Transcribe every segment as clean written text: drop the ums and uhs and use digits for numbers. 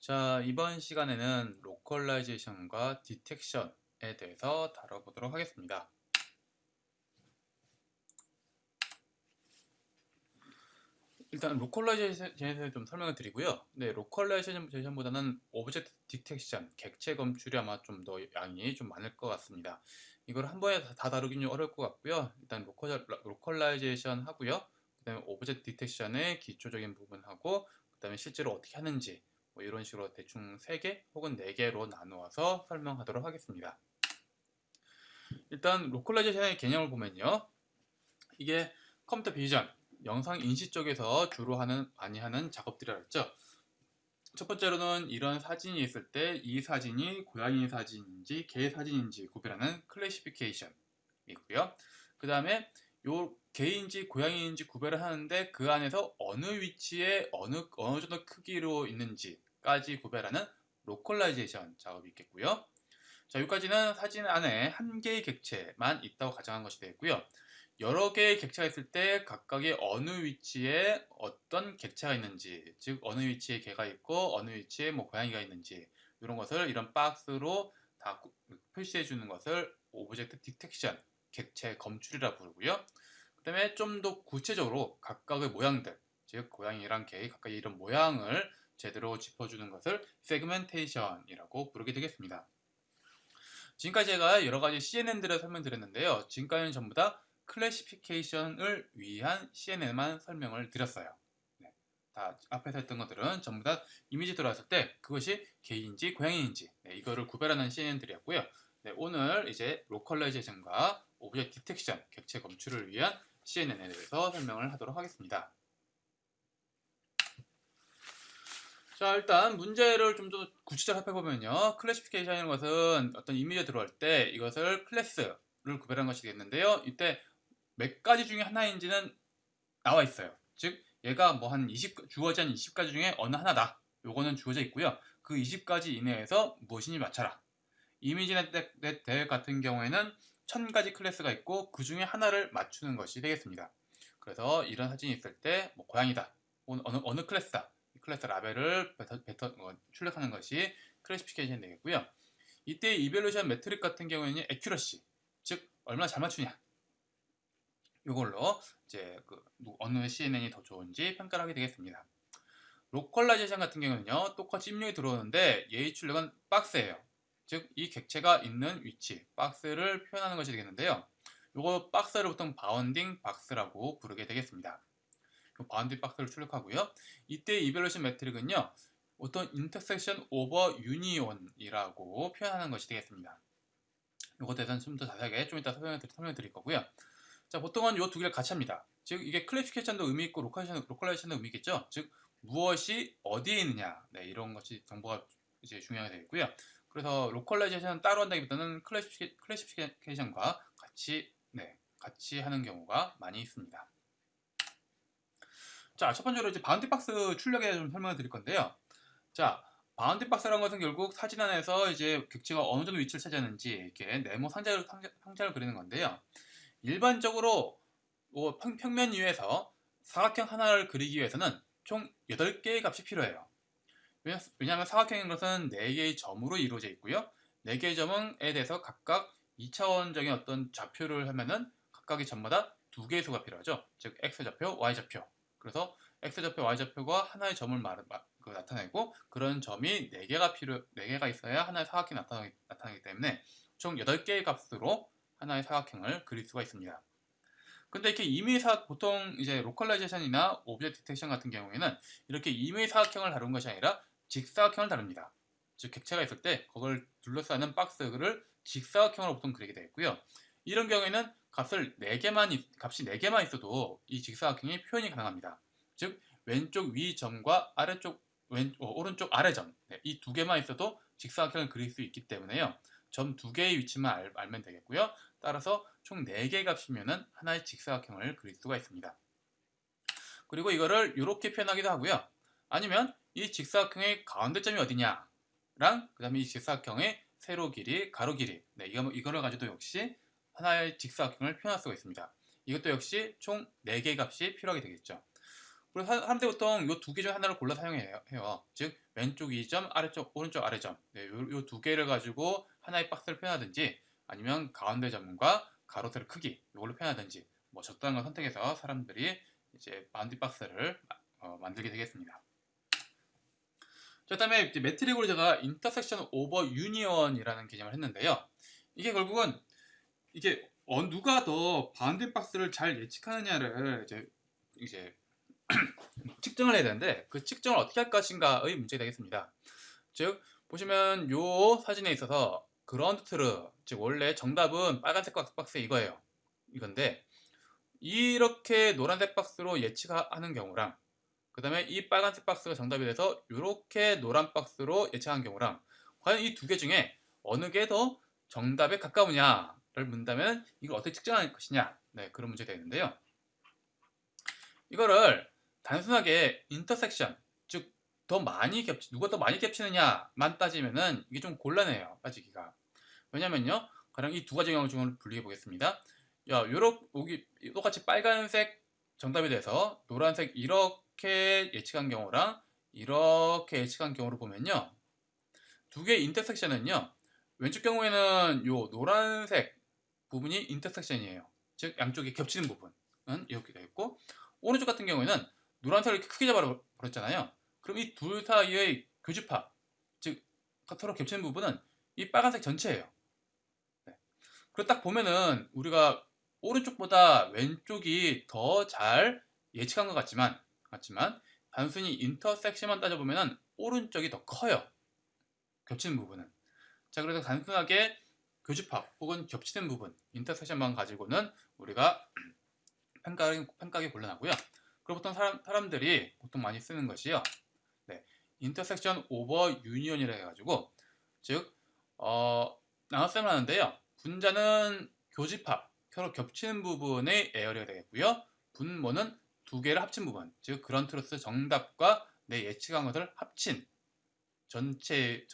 자, 이번 시간에는 로컬라이제이션과 디텍션에 대해서 다뤄보도록 하겠습니다. 일단 로컬라이제이션에 좀 설명을 드리고요. 네, 로컬라이제이션보다는 오브젝트 디텍션, 객체 검출이 아마 좀 더 양이 좀 많을 것 같습니다. 이걸 한 번에 다 다루긴 좀 어려울 것 같고요. 일단 로컬라이제이션 하고요. 그다음에 오브젝트 디텍션의 기초적인 부분하고 그다음에 실제로 어떻게 하는지 뭐 이런 식으로 대충 3개 혹은 4개로 나누어서 설명하도록 하겠습니다. 일단 로컬라이제이션의 개념을 보면요. 이게 컴퓨터 비전, 영상 인식 쪽에서 주로 많이 하는 작업들이라 했죠. 첫 번째로는 이런 사진이 있을 때 이 사진이 고양이 사진인지 개 사진인지 구별하는 클래시피케이션이 있고요. 그 다음에 요 개인지 고양이인지 구별을 하는데 그 안에서 어느 위치에 어느 정도 크기로 있는지까지 구별하는 로컬라이제이션 작업이 있겠고요. 자, 여기까지는 사진 안에 한 개의 객체만 있다고 가정한 것이 되겠고요. 여러 개의 객체가 있을 때 각각의 어느 위치에 어떤 객체가 있는지, 즉 어느 위치에 개가 있고 어느 위치에 뭐 고양이가 있는지 이런 것을 이런 박스로 다 표시해 주는 것을 오브젝트 디텍션, 객체 검출이라 부르고요. 그 다음에 좀 더 구체적으로 각각의 모양들, 즉 고양이랑 개의 각각의 이런 모양을 제대로 짚어주는 것을 세그멘테이션이라고 부르게 되겠습니다. 지금까지 제가 여러 가지 CNN들을 설명드렸는데요. 지금까지는 전부 다 클래시피케이션을 위한 CNN만 설명을 드렸어요. 네. 다 앞에서 했던 것들은 전부 다 이미지 들어왔을 때 그것이 개인지 고양이인지 이거를 구별하는 CNN들이었고요. 네, 오늘 이제 로컬라이제이션과 오브젝트 디텍션, 객체 검출을 위한 CNN에 대해서 설명을 하도록 하겠습니다. 자, 일단 문제를 좀 더 구체적으로 살펴보면요. 클래시피케이션이라는 것은 어떤 이미지가 들어올 때 이것을 클래스를 구별하는 것이 되겠는데요. 이때 몇 가지 중에 하나인지는 나와 있어요. 즉 얘가 뭐 한 20, 주어진 20가지 중에 어느 하나다. 요거는 주어져 있고요. 그 20가지 이내에서 무엇인지 맞춰라. 이미지넷 같은 경우에는 1000가지 클래스가 있고 그 중에 하나를 맞추는 것이 되겠습니다. 그래서 이런 사진이 있을 때 뭐 고양이다. 어느 클래스다. 클래스 라벨을 출력하는 것이 클래시피케이션이 되겠고요. 이때 이벨루션 매트릭 같은 경우에는 액큐러시, 즉 얼마나 잘 맞추냐. 이걸로 이제 어느 CNN이 더 좋은지 평가를 하게 되겠습니다. 로컬라이제이션 같은 경우는요, 똑같이 입력이 들어오는데 얘의 출력은 박스예요. 즉 이 객체가 있는 위치, 박스를 표현하는 것이 되겠는데요. 이거 박스를 보통 바운딩 박스라고 부르게 되겠습니다. 바운딩 박스를 출력하고요. 이때 이벨루션 매트릭은요, 어떤 인터섹션 오버 유니온이라고 표현하는 것이 되겠습니다. 이것에 대해서는 좀 더 자세하게 좀 이따 설명드릴 거고요. 자, 보통은 이 두 개를 같이 합니다. 즉 이게 클래시피케이션도 의미 있고 로컬라이제이션도 의미 있겠죠. 즉 무엇이 어디에 있느냐, 이런 것이 정보가 이제 중요하게 되겠고요. 그래서 로컬라이제이션은 따로 한다기보다는 클래시피케이션과 같이 하는 경우가 많이 있습니다. 자, 첫 번째로 이제 바운딩 박스 출력에 좀 설명을 드릴 건데요. 자, 바운딩 박스라는 것은 결국 사진 안에서 이제 객체가 어느 정도 위치를 차지하는지 이렇게 네모 상자를 그리는 건데요. 일반적으로 평면 위에서 사각형 하나를 그리기 위해서는 총 8개의 값이 필요해요. 왜냐하면 사각형인 것은 4개의 점으로 이루어져 있고요. 4개의 점에 대해서 각각 2차원적인 어떤 좌표를 하면은 각각의 점마다 2개의 수가 필요하죠. 즉 x좌표, y좌표. 그래서 x좌표, y좌표가 하나의 점을 나타내고 그런 점이 4개가 있어야 하나의 사각형이 나타나기 때문에 총 8개의 값으로 하나의 사각형을 그릴 수가 있습니다. 근데 이렇게 보통 이제 로컬라이제이션이나 오브젝트 디텍션 같은 경우에는 이렇게 임의 사각형을 다루는 것이 아니라 직사각형을 다룹니다. 즉 객체가 있을 때 그걸 둘러싸는 박스를 직사각형으로 보통 그리게 되겠고요. 이런 경우에는 값이 4개만 있어도 이 직사각형이 표현이 가능합니다. 즉 왼쪽 위 점과 오른쪽 아래 점, 이 2개만 있어도 직사각형을 그릴 수 있기 때문에요. 점 2개의 위치만 알면 되겠고요. 따라서 총 4개의 값이면 하나의 직사각형을 그릴 수가 있습니다. 그리고 이거를 이렇게 표현하기도 하고요. 아니면 이 직사각형의 가운데점이 어디냐 랑 그 다음에 이 직사각형의 세로 길이, 가로 길이 이거를 가지고 역시 하나의 직사각형을 표현할 수가 있습니다. 이것도 역시 총 4개의 값이 필요하게 되겠죠. 그리고 사람들이 보통 이 두 개 중 하나를 골라 사용해요. 즉 왼쪽 2점, 아래쪽 오른쪽 아래점. 네, 요 두 개를 가지고 하나의 박스를 표현하든지 아니면 가운데 점과 가로 세로 크기 이걸로 표현하든지 뭐 적당한 걸 선택해서 사람들이 이제 바운드 박스를 만들게 되겠습니다. 자, 그다음에 이제 매트릭으로 제가 인터섹션 오버 유니언이라는 개념을 했는데요. 이게 결국은 이게 누가 더 바운드 박스를 잘 예측하느냐를 이제 측정을 해야 되는데 그 측정을 어떻게 할 것인가의 문제가 되겠습니다. 즉 보시면 요 사진에 있어서 그라운드 트루, 즉 원래 정답은 빨간색 박스 이거예요. 이건데 이렇게 노란색 박스로 예측하는 경우랑 그 다음에 이 빨간색 박스가 정답이 돼서 이렇게 노란 박스로 예측한 경우랑 과연 이 두 개 중에 어느 게 더 정답에 가까우냐를 묻는다면 이걸 어떻게 측정할 것이냐, 네, 그런 문제가 되는데요. 이거를 단순하게 인터섹션, 즉 누가 더 많이 겹치느냐만 따지면은 이게 좀 곤란해요, 따지기가. 왜냐면요, 가령 이 두 가지 경우 중을 분리해 보겠습니다. 여기 똑같이 빨간색 정답이 돼서 노란색 이렇게 예측한 경우랑 이렇게 예측한 경우를 보면요, 두 개의 인터섹션은요, 왼쪽 경우에는 요 노란색 부분이 인터섹션이에요. 즉 양쪽이 겹치는 부분은 이렇게 되어 있고, 오른쪽 같은 경우에는 노란색을 이렇게 크게 잡아버렸잖아요. 그럼 이 둘 사이의 교집합, 즉 서로 겹치는 부분은 이 빨간색 전체예요. 네. 그리고 딱 보면은 우리가 오른쪽보다 왼쪽이 더 잘 예측한 것 같지만 단순히 인터섹션만 따져보면은 오른쪽이 더 커요. 겹치는 부분은. 자, 그래서 단순하게 교집합 혹은 겹치는 부분, 인터섹션만 가지고는 우리가 평가하기 곤란하고요. 그리고 보통 사람들이 보통 많이 쓰는 것이요, 네, 인터섹션 오버 유니언이라 해가지고, 즉 나눗셈을 하는데요. 분자는 교집합, 서로 겹치는 부분의 에어리가 되겠고요. 분모는 두 개를 합친 부분, 즉 그런 트루스 정답과 내 예측한 것을 합친 전체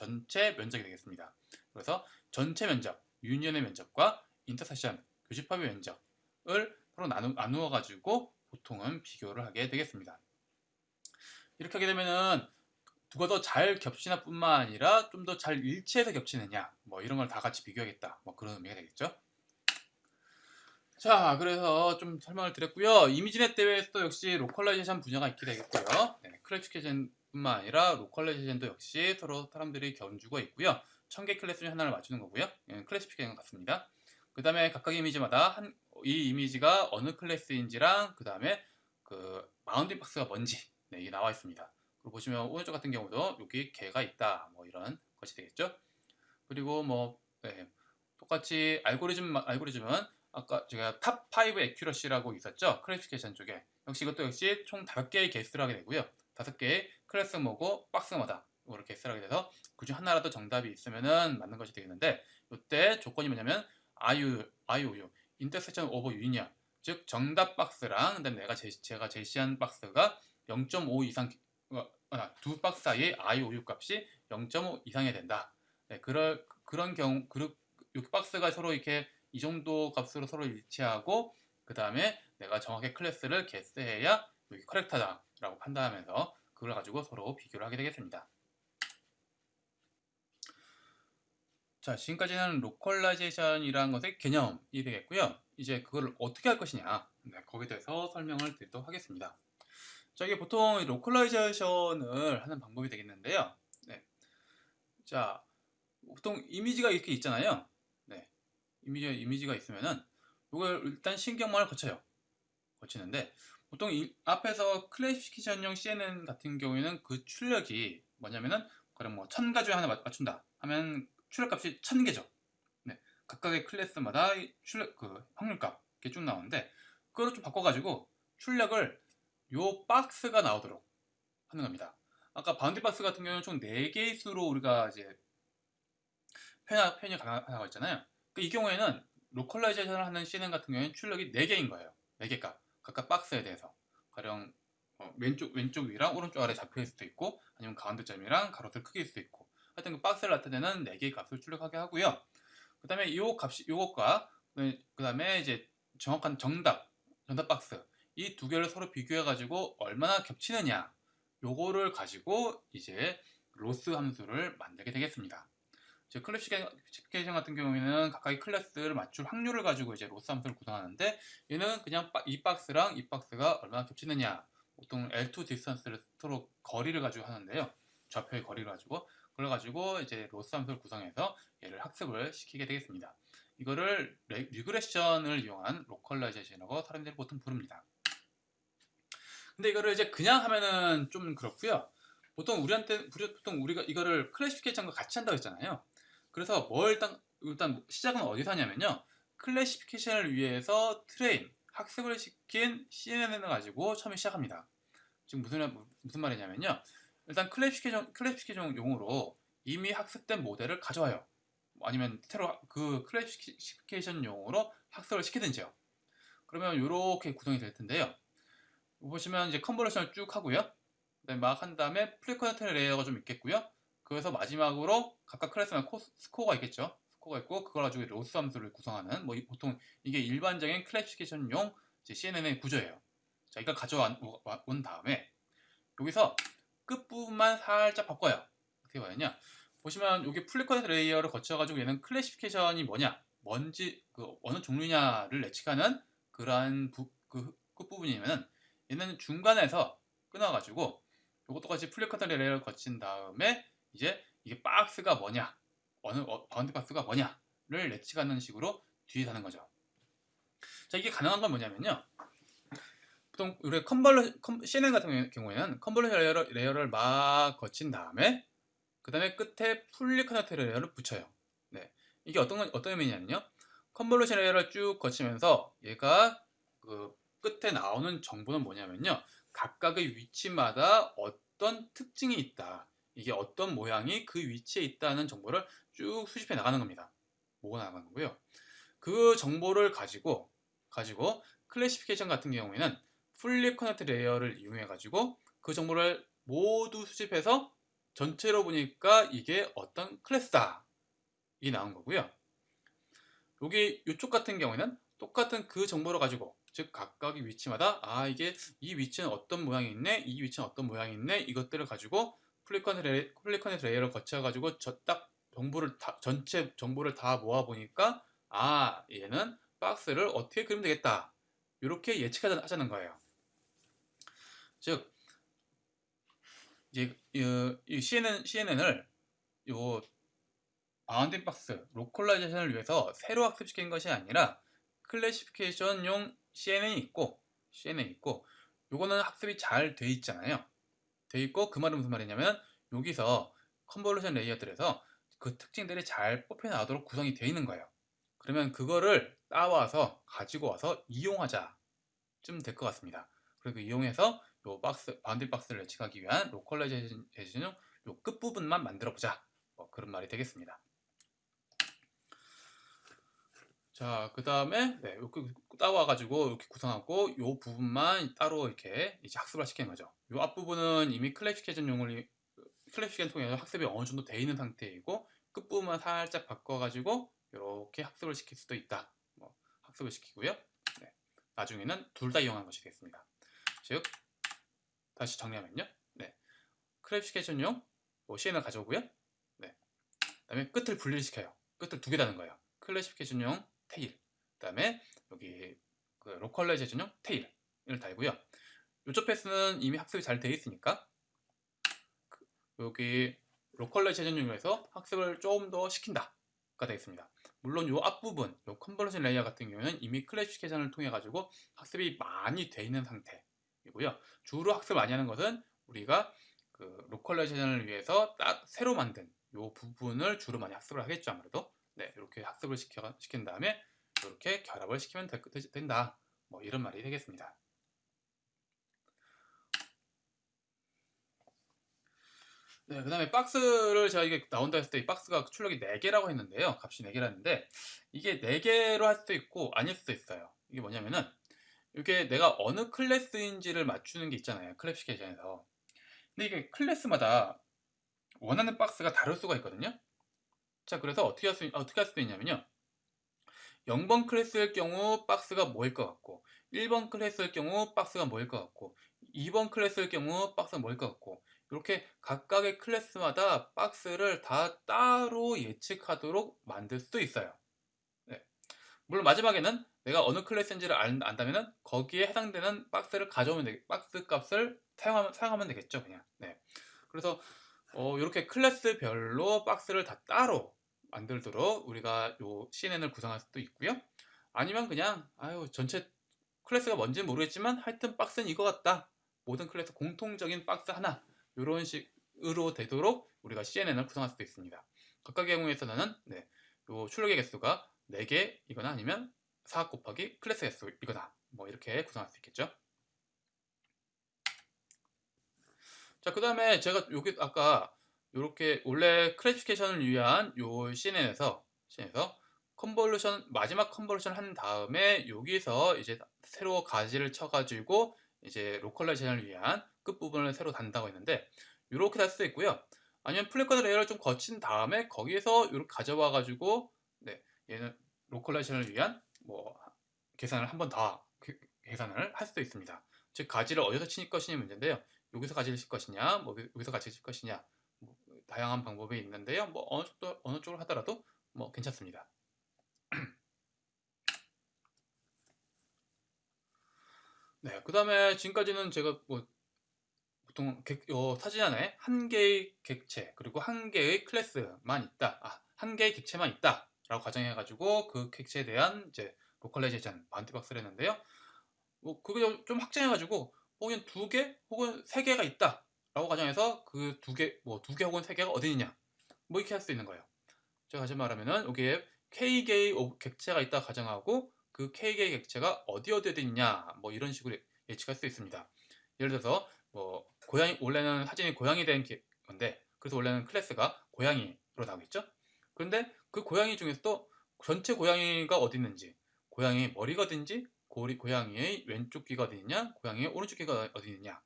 면적이 되겠습니다. 그래서 전체 면적, 유니언의 면적과 인터섹션, 교집합의 면적을 서로 나누어 가지고 보통은 비교를 하게 되겠습니다. 이렇게 하게 되면은 누가 더 잘 겹치나 뿐만 아니라 좀 더 잘 일치해서 겹치느냐, 뭐 이런 걸 다 같이 비교하겠다, 뭐 그런 의미가 되겠죠. 자, 그래서 좀 설명을 드렸고요. 이미지넷 대회에서도 역시 로컬라이제이션 분야가 있게 되겠고요. 네, 클래시피케이션 뿐만 아니라 로컬라이제이션도 역시 서로 사람들이 견주고 있고요. 1000개 클래스 중 하나를 맞추는 거고요. 클래시피케이션 같습니다. 그 다음에 각각 이미지마다 이 이미지가 어느 클래스인지랑 그 다음에 그 바운딩 박스가 뭔지, 네, 이게 나와 있습니다. 그리고 보시면 오른쪽 같은 경우도 여기 개가 있다, 뭐 이런 것이 되겠죠. 그리고 뭐 똑같이 알고리즘은 아까 제가 탑5 애큐러시라고 있었죠, 클래시피케이션 쪽에. 이것도 역시 총 5개의 개수를 하게 되고요. 5개의 클래스모고 박스마다 이걸 개수를 하게 돼서 그중 하나라도 정답이 있으면은 맞는 것이 되겠는데, 이때 조건이 뭐냐면 IOU 인터섹션 오버 유니언, 즉 정답 박스랑 그다음에 제가 제시한 박스가 0.5 이상, 두 박스 사이의 IOU 값이 0.5 이상이 된다. 네, 그런 경우 여기 박스가 서로 이렇게 이 정도 값으로 서로 일치하고 그 다음에 내가 정확히 클래스를 개스해야 여기 커렉트하다라고 판단하면서 그걸 가지고 서로 비교를 하게 되겠습니다. 자, 지금까지는 로컬라이제이션이라는 것의 개념이 되겠고요. 이제 그걸 어떻게 할 것이냐, 네, 거기에 대해서 설명을 드리도록 하겠습니다. 자, 이게 보통 로컬라이제이션을 하는 방법이 되겠는데요. 네. 자, 보통 이미지가 이렇게 있잖아요. 네. 이미지가 있으면은 이걸 일단 신경망을 거치는데 보통 앞에서 클래시피케이션용 CNN 같은 경우에는 그 출력이 뭐냐면은 그럼 뭐 1000가 중에 하나 맞춘다 하면 출력값이 1000개죠. 네. 각각의 클래스마다 출력 확률값 이렇게 쭉 나오는데 그걸 좀 바꿔가지고 출력을 요 박스가 나오도록 하는 겁니다. 아까 바운드 박스 같은 경우는 총 4개의 수로 우리가 이제 표현이 가능하다고 했잖아요. 이 경우에는 로컬라이제이션을 하는 CNN 같은 경우에는 출력이 4개인 거예요. 4개 값. 각각 박스에 대해서. 가령 왼쪽 위랑 오른쪽 아래 잡혀있을 수도 있고 아니면 가운데 점이랑 가로들 크기일 수도 있고 하여튼 그 박스를 나타내는 4개의 값을 출력하게 하고요. 그 다음에 요것과 그 다음에 이제 정확한 정답 박스 이 두 개를 서로 비교해 가지고 얼마나 겹치느냐, 요거를 가지고 이제 로스 함수를 만들게 되겠습니다. 즉 클래시피케이션 같은 경우에는 각각의 클래스를 맞출 확률을 가지고 이제 로스 함수를 구성하는데, 얘는 그냥 이 박스랑 이 박스가 얼마나 겹치느냐, 보통 L2 디스턴스를 서로 거리를 가지고 하는데요. 좌표의 거리를 가지고, 그래가지고 이제 로스 함수를 구성해서 얘를 학습을 시키게 되겠습니다. 이거를 리그레션을 이용한 로컬라이제이션이라고 사람들이 보통 부릅니다. 근데 이거를 이제 그냥 하면은 좀 그렇고요. 보통 우리가 이거를 클래시피케이션과 같이 한다고 했잖아요. 그래서 일단 시작은 어디서 하냐면요. 클래시피케이션을 위해서 학습을 시킨 CNN을 가지고 처음에 시작합니다. 지금 무슨 말이냐면요. 일단 클래시피케이션 용으로 이미 학습된 모델을 가져와요. 아니면 새로 그 클래시피케이션 용으로 학습을 시키든지요. 그러면 이렇게 구성이 될 텐데요. 보시면 이제 컨버레이션을 쭉 하고요. 그다음에 막 한 다음에 프리퀀트 레이어가 좀 있겠고요. 그래서 마지막으로 각각 클래스마다 스코어가 있겠죠. 스코어가 있고 그걸 가지고 로스 함수를 구성하는, 보통 이게 일반적인 클래시피케이션용 CNN의 구조예요. 자, 이걸 가져온 다음에 여기서 끝부분만 살짝 바꿔요. 어떻게 봐야냐? 보시면 여기 플리컨트 레이어를 거쳐가지고 얘는 클래시피케이션이 뭔지 어느 종류냐를 예측하는 그러한 그 끝부분이면, 얘는 중간에서 끊어가지고 이것도 같이 플리컨트 레이어를 거친 다음에 이제 이게 박스가 뭐냐, 바운드 박스가 뭐냐를 예측하는 식으로 뒤에 다는 거죠. 자, 이게 가능한 건 뭐냐면요. 보통 우리 CNN 같은 경우에는 컨볼루션 레이어를 막 거친 다음에 그 다음에 끝에 풀리 커넥트 레이어를 붙여요. 네, 이게 어떤 의미냐면요. 컨볼루션 레이어를 쭉 거치면서 얘가 그 끝에 나오는 정보는 뭐냐면요. 각각의 위치마다 어떤 특징이 있다. 이게 어떤 모양이 그 위치에 있다는 정보를 쭉 수집해 나가는 겁니다. 모아 나가는 거고요. 그 정보를 가지고 클래시피케이션 같은 경우에는 풀리 커넥트 레이어를 이용해 가지고 그 정보를 모두 수집해서 전체로 보니까 이게 어떤 클래스다 이 나온 거고요. 여기 이쪽 같은 경우에는 똑같은 그 정보를 가지고, 즉 각각의 위치마다 이게 이 위치는 어떤 모양이 있네, 이 위치는 어떤 모양이 있네, 이것들을 가지고 플리컨트 레이어를 거쳐 가지고 전체 정보를 다 모아 보니까 얘는 박스를 어떻게 그리면 되겠다, 이렇게 예측하자는 거예요. 즉 이제 이 CNN을 요 바운딩 박스 로컬라이제이션을 위해서 새로 학습시킨 것이 아니라 클래시피케이션용 CNN이 있고 요거는 학습이 잘 돼 있잖아요. 돼 있고, 그 말은 무슨 말이냐면 여기서 컨볼루션 레이어들에서 그 특징들이 잘 뽑혀 나오도록 구성이 되어 있는 거예요. 그러면 그거를 따와서 가지고 와서 이용하자 쯤 될 것 같습니다. 그리고 이용해서 요 바운딩 박스를 예측하기 위한 로컬라이제이션용 요 끝부분만 만들어 보자, 그런 말이 되겠습니다. 자, 그 다음에 이렇게 따와가지고 이렇게 구성하고 이 부분만 따로 이렇게 이제 학습을 시키는 거죠. 이 앞부분은 이미 클래시피케이션 통해서 학습이 어느 정도 돼 있는 상태이고, 끝부분만 살짝 바꿔가지고 이렇게 학습을 시킬 수도 있다. 학습을 시키고요. 나중에는 둘 다 이용하는 것이 되겠습니다. 즉 다시 정리하면요. 클래시피케이션용 CN을 가져오고요. 그다음에 끝을 분리를 시켜요. 끝을 두 개 다는 거예요. 클래시피케이션용 테일, 그 다음에 여기 그 로컬라이제이션용 테일을 달고요. 이쪽 패스는 이미 학습이 잘 되어 있으니까 여기 로컬라이제이션용에서 학습을 조금 더 시킨다가 되겠습니다. 물론 이 앞부분, 이 컨버전 레이어 같은 경우는 이미 클래시피케이션을 통해 가지고 학습이 많이 되어 있는 상태이고요. 주로 학습을 많이 하는 것은 우리가 그 로컬라이제이션을 위해서 새로 만든 이 부분을 주로 많이 학습을 하겠죠, 아무래도. 이렇게 학습을 시킨 다음에 이렇게 결합을 시키면 된다. 이런 말이 되겠습니다. 그 다음에 박스를 제가 이게 나온다 했을 때 이 박스가 출력이 4개라고 했는데요. 값이 4개라는데 이게 4개로 할 수도 있고 아닐 수도 있어요. 이게 뭐냐면은 이게 내가 어느 클래스인지를 맞추는 게 있잖아요. 클래시피케이션에서. 근데 이게 클래스마다 원하는 박스가 다를 수가 있거든요. 자, 그래서 어떻게 할 수도 있냐면요. 0번 클래스일 경우 박스가 뭐일 것 같고, 1번 클래스일 경우 박스가 뭐일 것 같고 2번 클래스일 경우 박스가 뭐일 것 같고 이렇게 각각의 클래스마다 박스를 다 따로 예측하도록 만들 수도 있어요. 네. 물론 마지막에는 내가 어느 클래스인지를 안다면은 거기에 해당되는 박스를 가져오면 박스 값을 사용하면 되겠죠, 그냥. 네. 그래서 이렇게 클래스별로 박스를 다 따로 만들도록 우리가 요 CNN을 구성할 수도 있고요. 아니면 그냥 전체 클래스가 뭔지는 모르겠지만 하여튼 박스는 이거 같다. 모든 클래스 공통적인 박스 하나 이런 식으로 되도록 우리가 CNN을 구성할 수도 있습니다. 각각의 경우에서는 네, 요 출력의 개수가 4개이거나 아니면 4 곱하기 클래스 개수이거나 뭐 이렇게 구성할 수 있겠죠. 자, 그 다음에 제가 여기 아까 이렇게 원래 클래시피케이션을 위한 요 CNN에서 컨볼루션 마지막 컨볼루션 한 다음에 여기서 이제 새로 가지를 쳐가지고 이제 로컬라이제이션을 위한 끝부분을 새로 단다고 했는데 이렇게 달 수도 있고요. 아니면 플랫카드 레이어를 좀 거친 다음에 거기에서 이렇게 가져와 가지고 네, 얘는 로컬라이제이션을 위한 뭐 계산을 한 번 더 계산을 할 수도 있습니다. 즉 가지를 어디서 칠 것이냐 문제인데요. 여기서 가지를 칠 것이냐, 뭐 여기서 가지를 칠 것이냐, 뭐 다양한 방법이 있는데요. 뭐 어느 쪽으로 하더라도 뭐 괜찮습니다. 네, 그 다음에 지금까지는 제가 뭐 보통 사진 안에 한 개의 객체 그리고 한 개의 클래스만 있다, 한 개의 객체만 있다라고 가정해가지고 그 객체에 대한 이제 로컬라이제이션 바운티박스를 했는데요. 뭐 그게 좀 확장해가지고 그냥 2개 혹은 3개가 있다라고 가정해서 그 2개, 뭐 2개 혹은 3개가 어디 있냐, 뭐 이렇게 할 수 있는 거예요. 제가 다시 말하면은 여기에 K개의 객체가 있다 가정하고 그 K개의 객체가 어디에 있냐, 뭐 이런 식으로 예측할 수 있습니다. 예를 들어서 뭐 고양이, 원래는 사진이 고양이 된 건데 그래서 원래는 클래스가 고양이로 나오겠죠. 그런데 그 고양이 중에서도 전체 고양이가 어디 있는지, 고양이의 머리가 어딘지, 고양이의 왼쪽 귀가 어디 있냐, 고양이의 오른쪽 귀가 어디 있느냐,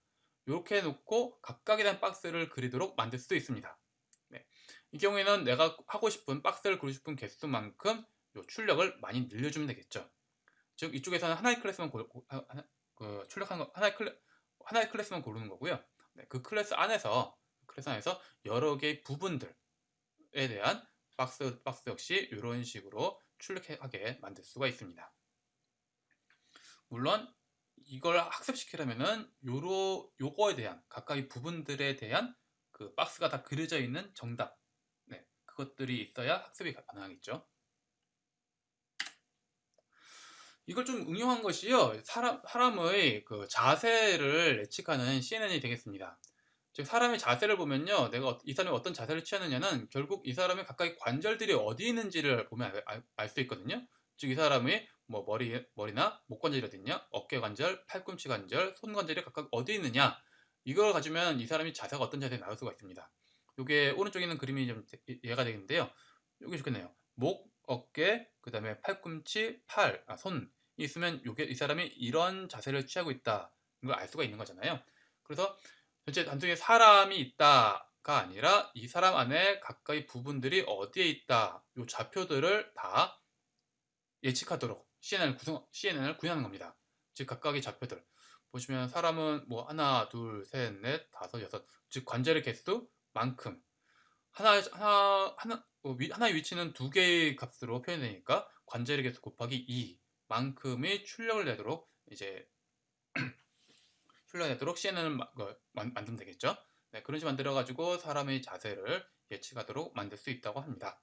이렇게 해놓고 각각에 대한 박스를 그리도록 만들 수도 있습니다. 네. 이 경우에는 내가 하고 싶은 박스를 그리고 싶은 개수만큼 요 출력을 많이 늘려주면 되겠죠. 즉 이쪽에서는 하나의 클래스만 출력하는 거, 하나의 클래스만 고르는 거고요. 네, 그 클래스 안에서 여러 개의 부분들에 대한 박스 역시 이런 식으로 출력하게 만들 수가 있습니다. 물론 이걸 학습시키려면은 요거에 대한 각각의 부분들에 대한 그 박스가 다 그려져 있는 정답, 네, 그것들이 있어야 학습이 가능하겠죠. 이걸 좀 응용한 것이요, 사람의 그 자세를 예측하는 CNN이 되겠습니다. 즉 사람의 자세를 보면요, 내가 이 사람이 어떤 자세를 취하느냐는 결국 이 사람의 각각의 관절들이 어디 있는지를 보면 알 수 있거든요. 즉 이 사람이 뭐 머리나 목 관절이 어디 있냐, 어깨 관절, 팔꿈치 관절, 손 관절이 각각 어디 있느냐, 이걸 가지면 이 사람이 자세가 어떤 자세에 나올 수가 있습니다. 이게 오른쪽에 있는 그림이 좀 이해가 되겠는데요. 여기 좋겠네요. 목, 어깨, 그 다음에 팔꿈치, 손이 있으면 이 사람이 이런 자세를 취하고 있다, 이걸 알 수가 있는 거잖아요. 그래서 전체 단순히 사람이 있다가 아니라 이 사람 안에 각각의 부분들이 어디에 있다, 이 좌표들을 다 예측하도록 CNN을 구현하는 겁니다. 즉 각각의 좌표들 보시면 사람은 뭐 하나, 둘, 셋, 넷, 다섯, 여섯, 즉 관절의 개수만큼 하나의 위치는 2개의 값으로 표현되니까 관절의 개수 곱하기 2만큼의 출력을 내도록 CNN을 만들면 되겠죠. 네, 그런 식으로 만들어 가지고 사람의 자세를 예측하도록 만들 수 있다고 합니다.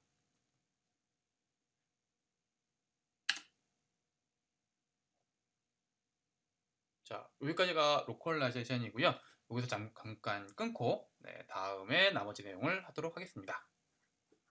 자, 여기까지가 로컬라이제이션이고요. 여기서 잠깐 끊고 다음에 나머지 내용을 하도록 하겠습니다.